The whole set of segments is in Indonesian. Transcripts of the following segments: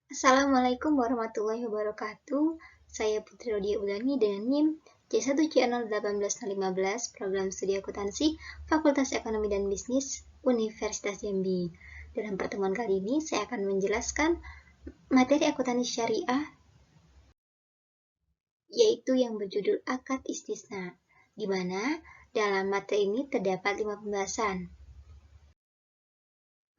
Assalamualaikum warahmatullahi wabarakatuh. Saya Putri Rodia Ulani dengan NIM C1CL18015 Program Studi Akuntansi Fakultas Ekonomi dan Bisnis Universitas Jambi. Dalam pertemuan kali ini saya akan menjelaskan materi akuntansi syariah yaitu yang berjudul akad istisna, di mana dalam materi ini terdapat 5 pembahasan.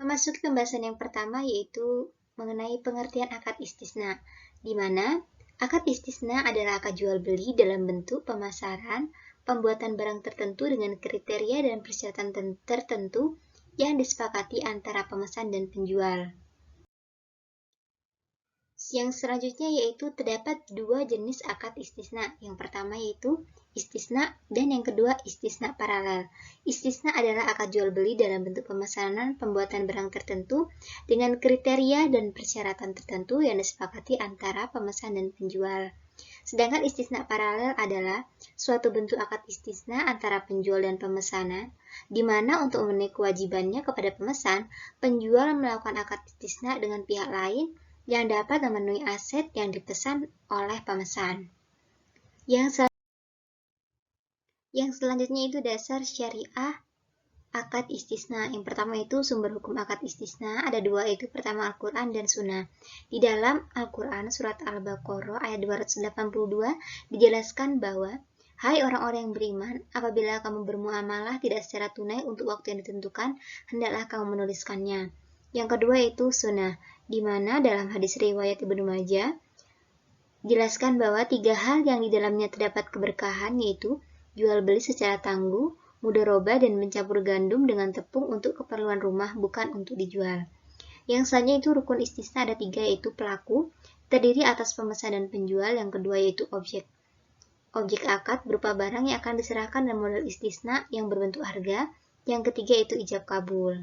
Memasuki pembahasan yang pertama yaitu mengenai pengertian akad istisna, di mana akad istisna adalah akad jual beli dalam bentuk pemasaran, pembuatan barang tertentu dengan kriteria dan persyaratan tertentu yang disepakati antara pemesan dan penjual. Yang selanjutnya yaitu terdapat dua jenis akad istisna. Yang pertama yaitu istisna dan yang kedua istisna paralel. Istisna adalah akad jual beli dalam bentuk pemesanan pembuatan barang tertentu dengan kriteria dan persyaratan tertentu yang disepakati antara pemesan dan penjual. Sedangkan istisna paralel adalah suatu bentuk akad istisna antara penjual dan pemesanan, di mana untuk memenuhi kewajibannya kepada pemesan, penjual melakukan akad istisna dengan pihak lain yang dapat memenuhi aset yang dipesan oleh pemesan. Yang selanjutnya itu dasar syariah akad istisna. Yang pertama itu sumber hukum akad istisna, ada dua, yaitu pertama Al-Quran dan Sunnah. Di dalam Al-Quran surat Al-Baqarah ayat 282 dijelaskan bahwa, hai orang-orang yang beriman, apabila kamu bermuamalah tidak secara tunai untuk waktu yang ditentukan, hendaklah kamu menuliskannya. Yang kedua yaitu Sunnah, di mana dalam hadis riwayat Ibnu Majah dijelaskan bahwa tiga hal yang di dalamnya terdapat keberkahan yaitu jual beli secara tangguh, mudharabah dan mencampur gandum dengan tepung untuk keperluan rumah bukan untuk dijual. Yang selanjutnya itu rukun istisna ada tiga yaitu pelaku, terdiri atas pemesan dan penjual. Yang kedua yaitu objek akad berupa barang yang akan diserahkan dan modal istisna yang berbentuk harga. Yang ketiga itu ijab kabul.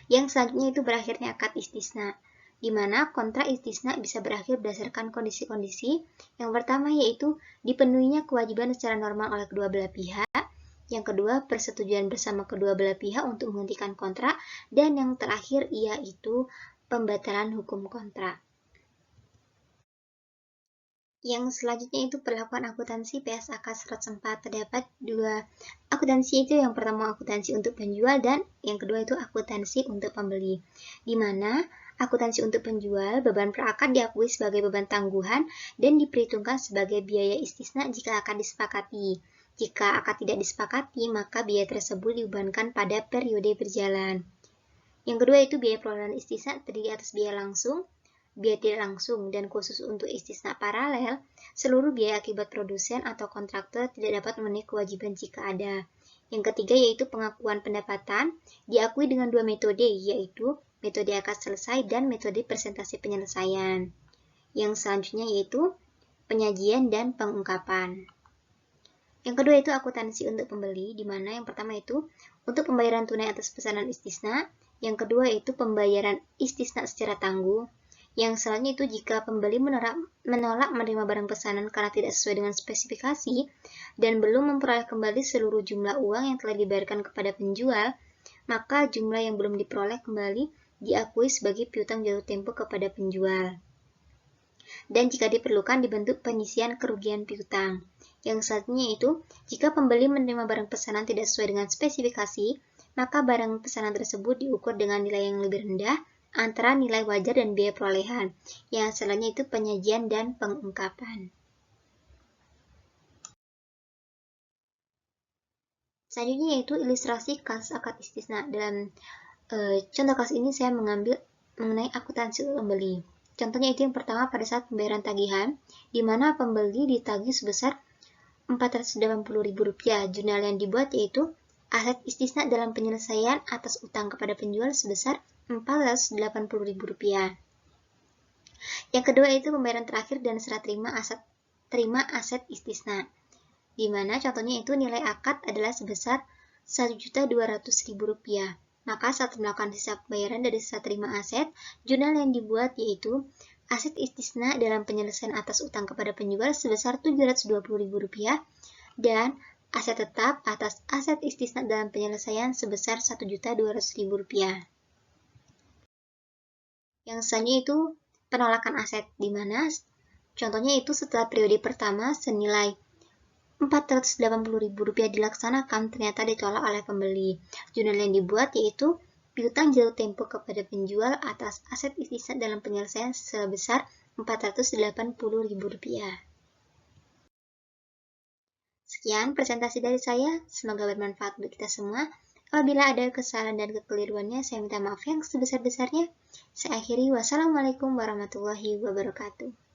Yang selanjutnya itu berakhirnya akad istisna, di mana kontrak istisna bisa berakhir berdasarkan kondisi-kondisi. Yang pertama yaitu dipenuhinya kewajiban secara normal oleh kedua belah pihak. Yang kedua, persetujuan bersama kedua belah pihak untuk menghentikan kontrak. Dan yang terakhir yaitu pembatalan hukum kontrak. Yang selanjutnya itu perlakuan akuntansi PSAK 104. Terdapat dua akuntansi, itu yang pertama akuntansi untuk penjual dan yang kedua itu akuntansi untuk pembeli. Di mana akuntansi untuk penjual, beban per akad diakui sebagai beban tangguhan dan diperhitungkan sebagai biaya istisna jika akad disepakati. Jika akad tidak disepakati, maka biaya tersebut dibebankan pada periode berjalan. Yang kedua itu biaya perolehan istisna terdiri atas biaya langsung, biaya tidak langsung, dan khusus untuk istisna paralel, seluruh biaya akibat produsen atau kontraktor tidak dapat memenuhi kewajiban jika ada. Yang ketiga yaitu pengakuan pendapatan, diakui dengan dua metode, yaitu metode akad selesai dan metode presentasi penyelesaian. Yang selanjutnya yaitu penyajian dan pengungkapan. Yang kedua itu akuntansi untuk pembeli, di mana yang pertama itu untuk pembayaran tunai atas pesanan istisna, yang kedua itu pembayaran istisna secara tangguh. Yang selanjutnya itu jika pembeli menolak menerima barang pesanan karena tidak sesuai dengan spesifikasi dan belum memperoleh kembali seluruh jumlah uang yang telah dibayarkan kepada penjual, maka jumlah yang belum diperoleh kembali diakui sebagai piutang jatuh tempo kepada penjual. Dan jika diperlukan dibentuk penyisian kerugian piutang. Yang selanjutnya itu, jika pembeli menerima barang pesanan tidak sesuai dengan spesifikasi, maka barang pesanan tersebut diukur dengan nilai yang lebih rendah antara nilai wajar dan biaya perolehan. Yang selanjutnya itu penyajian dan pengungkapan. Selanjutnya yaitu ilustrasi kasus akad istisna. Dalam contoh kasus ini saya mengambil mengenai akuntansi pembeli. Contohnya itu yang pertama pada saat pembayaran tagihan, di mana pembeli ditagih sebesar Rp480.000. Jurnal yang dibuat yaitu aset istisna dalam penyelesaian atas utang kepada penjual sebesar Rp480.000. Yang kedua itu pembayaran terakhir dan serah terima aset istisna, di mana contohnya itu nilai akad adalah sebesar Rp1.200.000. Maka saat melakukan sisa pembayaran dari serah terima aset, jurnal yang dibuat yaitu aset istisna dalam penyelesaian atas utang kepada penjual sebesar Rp720.000 dan aset tetap atas aset istisna dalam penyelesaian sebesar Rp1.200.000. Yang selanjutnya itu penolakan aset, di mana contohnya itu setelah periode pertama senilai Rp480.000 dilaksanakan, ternyata ditolak oleh pembeli. Jurnal yang dibuat yaitu piutang jatuh tempo kepada penjual atas aset istisna dalam penyelesaian sebesar Rp480.000. Sekian presentasi dari saya, semoga bermanfaat untuk kita semua. Apabila ada kesalahan dan kekeliruannya, saya minta maaf yang sebesar-besarnya. Saya akhiri, wassalamualaikum warahmatullahi wabarakatuh.